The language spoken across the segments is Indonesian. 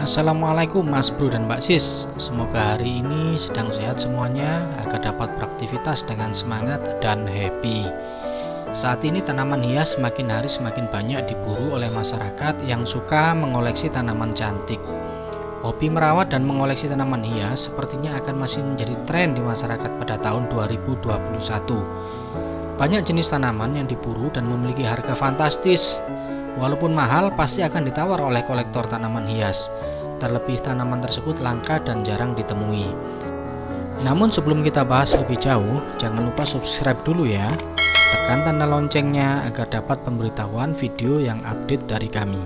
Assalamualaikum Mas Bro dan Mbak Sis. Semoga hari ini sedang sehat semuanya agar dapat beraktivitas dengan semangat dan happy. Saat ini tanaman hias semakin hari semakin banyak diburu oleh masyarakat yang suka mengoleksi tanaman cantik. Hobi merawat dan mengoleksi tanaman hias sepertinya akan masih menjadi tren di masyarakat pada tahun 2021. Banyak jenis tanaman yang diburu dan memiliki harga fantastis. Walaupun mahal, pasti akan ditawar oleh kolektor tanaman hias. Terlebih tanaman tersebut langka dan jarang ditemui. Namun sebelum kita bahas lebih jauh, jangan lupa subscribe dulu ya. Tekan tanda loncengnya agar dapat pemberitahuan video yang update dari kami.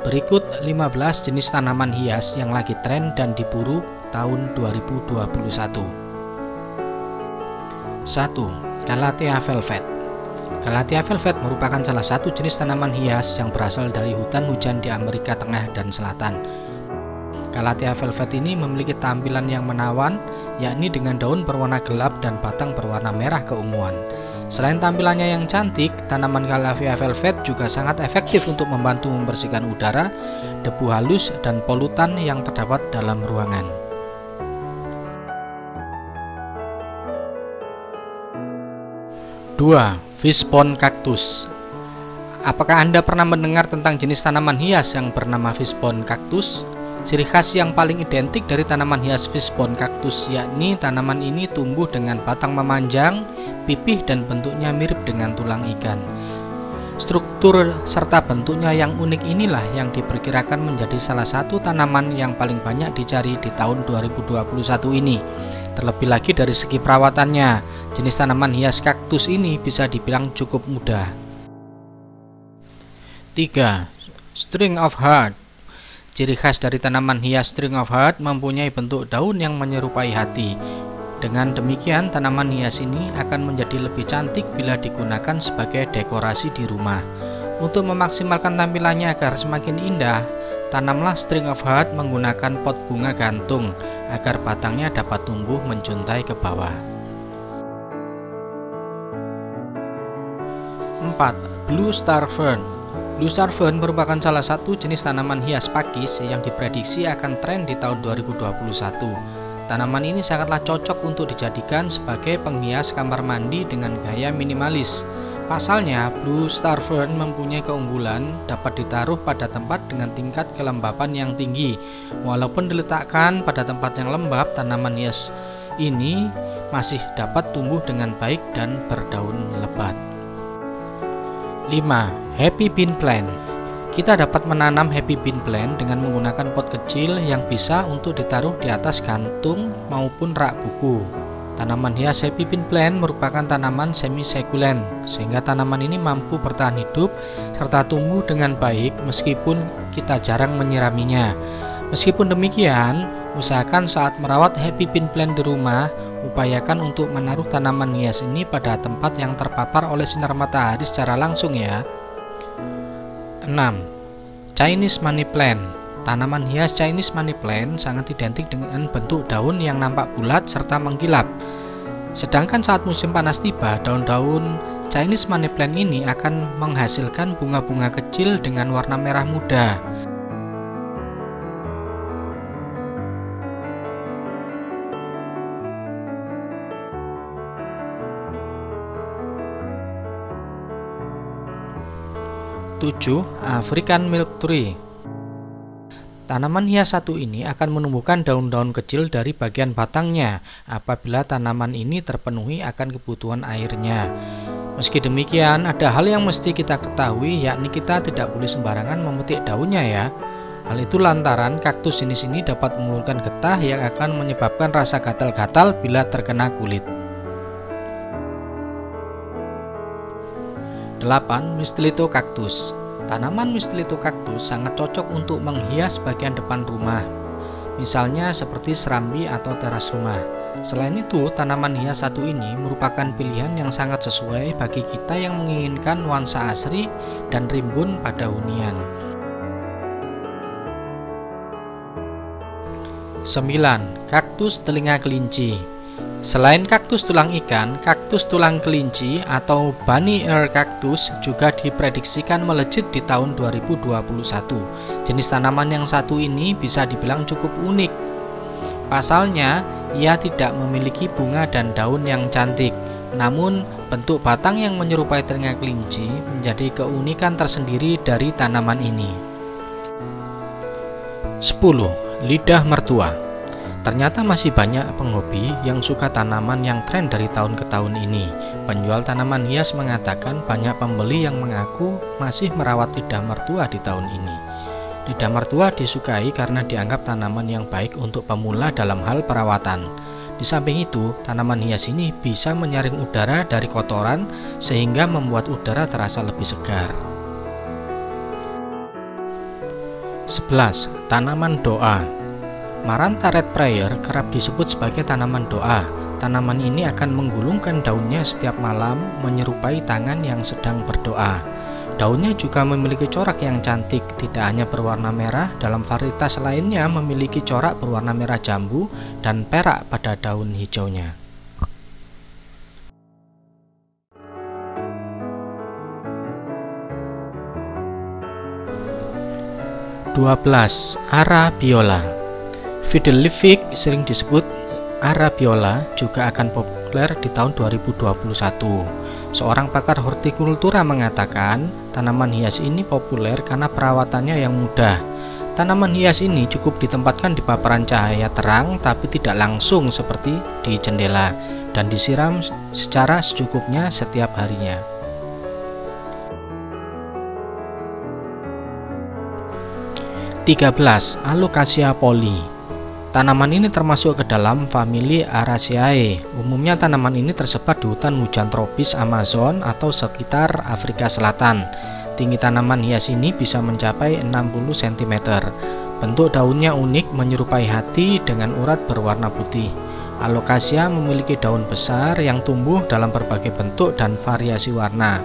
Berikut 15 jenis tanaman hias yang lagi tren dan diburu tahun 2021. 1. Calathea velvet. Calathea velvet merupakan salah satu jenis tanaman hias yang berasal dari hutan hujan di Amerika Tengah dan Selatan. Calathea velvet ini memiliki tampilan yang menawan, yakni dengan daun berwarna gelap dan batang berwarna merah keunguan. Selain tampilannya yang cantik, tanaman Calathea velvet juga sangat efektif untuk membantu membersihkan udara, debu halus, dan polutan yang terdapat dalam ruangan. 2. Fishbone cactus. Apakah Anda pernah mendengar tentang jenis tanaman hias yang bernama fishbone cactus? Ciri khas yang paling identik dari tanaman hias fishbone cactus yakni tanaman ini tumbuh dengan batang memanjang, pipih dan bentuknya mirip dengan tulang ikan. Struktur serta bentuknya yang unik inilah yang diperkirakan menjadi salah satu tanaman yang paling banyak dicari di tahun 2021 ini. Terlebih lagi dari segi perawatannya, jenis tanaman hias kaktus ini bisa dibilang cukup mudah. 3. String of Heart. Ciri khas dari tanaman hias String of Heart mempunyai bentuk daun yang menyerupai hati. Dengan demikian, tanaman hias ini akan menjadi lebih cantik bila digunakan sebagai dekorasi di rumah. Untuk memaksimalkan tampilannya agar semakin indah, tanamlah String of Heart menggunakan pot bunga gantung agar batangnya dapat tumbuh menjuntai ke bawah. 4. Blue Star Fern. Blue Star Fern merupakan salah satu jenis tanaman hias pakis yang diprediksi akan tren di tahun 2021. Tanaman ini sangatlah cocok untuk dijadikan sebagai penghias kamar mandi dengan gaya minimalis. Pasalnya, Blue Star Fern mempunyai keunggulan dapat ditaruh pada tempat dengan tingkat kelembapan yang tinggi. Walaupun diletakkan pada tempat yang lembab, tanaman hias ini masih dapat tumbuh dengan baik dan berdaun lebat. 5. Happy Bean Plant. Kita dapat menanam happy bean plant dengan menggunakan pot kecil yang bisa untuk ditaruh di atas gantung maupun rak buku. Tanaman hias happy bean plant merupakan tanaman semi-sukulent, sehingga tanaman ini mampu bertahan hidup serta tumbuh dengan baik meskipun kita jarang menyiraminya. Meskipun demikian, usahakan saat merawat happy bean plant di rumah, upayakan untuk menaruh tanaman hias ini pada tempat yang terpapar oleh sinar matahari secara langsung ya. 6. Chinese Money Plant. Tanaman hias Chinese Money Plant sangat identik dengan bentuk daun yang nampak bulat serta mengkilap. Sedangkan saat musim panas tiba, daun-daun Chinese Money Plant ini akan menghasilkan bunga-bunga kecil dengan warna merah muda. Tujuh. African Milk Tree. Tanaman hias satu ini akan menumbuhkan daun-daun kecil dari bagian batangnya apabila tanaman ini terpenuhi akan kebutuhan airnya. Meski demikian, ada hal yang mesti kita ketahui, yakni kita tidak boleh sembarangan memetik daunnya ya. Hal itu lantaran kaktus jenis ini dapat mengeluarkan getah yang akan menyebabkan rasa gatal-gatal bila terkena kulit. 8. Mistletoe Cactus. Tanaman Mistletoe Cactus sangat cocok untuk menghias bagian depan rumah, misalnya seperti serambi atau teras rumah. Selain itu, tanaman hias satu ini merupakan pilihan yang sangat sesuai bagi kita yang menginginkan nuansa asri dan rimbun pada hunian. 9. Kaktus telinga kelinci. Selain kaktus tulang ikan, kaktus tulang kelinci atau bunny ear cactus juga diprediksikan melejit di tahun 2021. Jenis tanaman yang satu ini bisa dibilang cukup unik. Pasalnya, ia tidak memiliki bunga dan daun yang cantik. Namun, bentuk batang yang menyerupai telinga kelinci menjadi keunikan tersendiri dari tanaman ini. 10. Lidah mertua. Ternyata masih banyak penghobi yang suka tanaman yang tren dari tahun ke tahun ini. Penjual tanaman hias mengatakan banyak pembeli yang mengaku masih merawat lidah mertua di tahun ini. Lidah mertua disukai karena dianggap tanaman yang baik untuk pemula dalam hal perawatan. Di samping itu, tanaman hias ini bisa menyaring udara dari kotoran sehingga membuat udara terasa lebih segar. 11. Tanaman doa. Maranta red prayer kerap disebut sebagai tanaman doa. Tanaman ini akan menggulungkan daunnya setiap malam menyerupai tangan yang sedang berdoa. Daunnya juga memiliki corak yang cantik, tidak hanya berwarna merah, dalam varietas lainnya memiliki corak berwarna merah jambu dan perak pada daun hijaunya. 12. Arabiola. Fiddlefic sering disebut Arabiola juga akan populer di tahun 2021. Seorang pakar hortikultura mengatakan tanaman hias ini populer karena perawatannya yang mudah. Tanaman hias ini cukup ditempatkan di paparan cahaya terang tapi tidak langsung seperti di jendela dan disiram secara secukupnya setiap harinya. 13. Alocasia poli. Tanaman ini termasuk ke dalam famili Araceae. Umumnya tanaman ini tersebar di hutan hujan tropis Amazon atau sekitar Afrika Selatan. Tinggi tanaman hias ini bisa mencapai 60 cm. Bentuk daunnya unik menyerupai hati dengan urat berwarna putih. Alocasia memiliki daun besar yang tumbuh dalam berbagai bentuk dan variasi warna.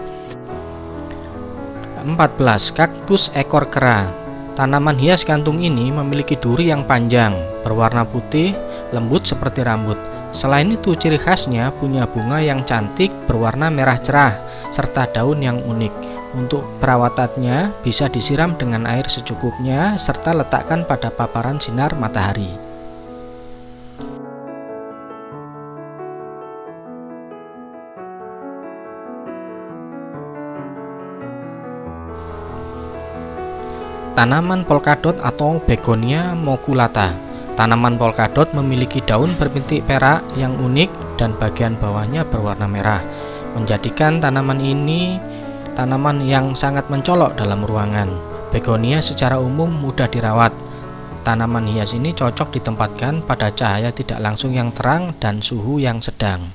14. Kaktus ekor kera. Tanaman hias gantung ini memiliki duri yang panjang, berwarna putih, lembut seperti rambut. Selain itu, ciri khasnya punya bunga yang cantik berwarna merah cerah, serta daun yang unik. Untuk perawatannya bisa disiram dengan air secukupnya, serta letakkan pada paparan sinar matahari. Tanaman polkadot atau Begonia moculata. Tanaman polkadot memiliki daun berbintik perak yang unik dan bagian bawahnya berwarna merah, menjadikan tanaman ini tanaman yang sangat mencolok dalam ruangan. Begonia secara umum mudah dirawat. Tanaman hias ini cocok ditempatkan pada cahaya tidak langsung yang terang dan suhu yang sedang.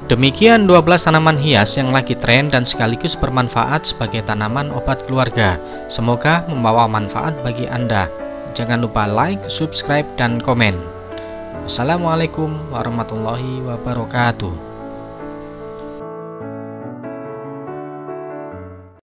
Demikian 12 tanaman hias yang lagi tren dan sekaligus bermanfaat sebagai tanaman obat keluarga. Semoga membawa manfaat bagi Anda. Jangan lupa like, subscribe, dan komen. Wassalamualaikum warahmatullahi wabarakatuh.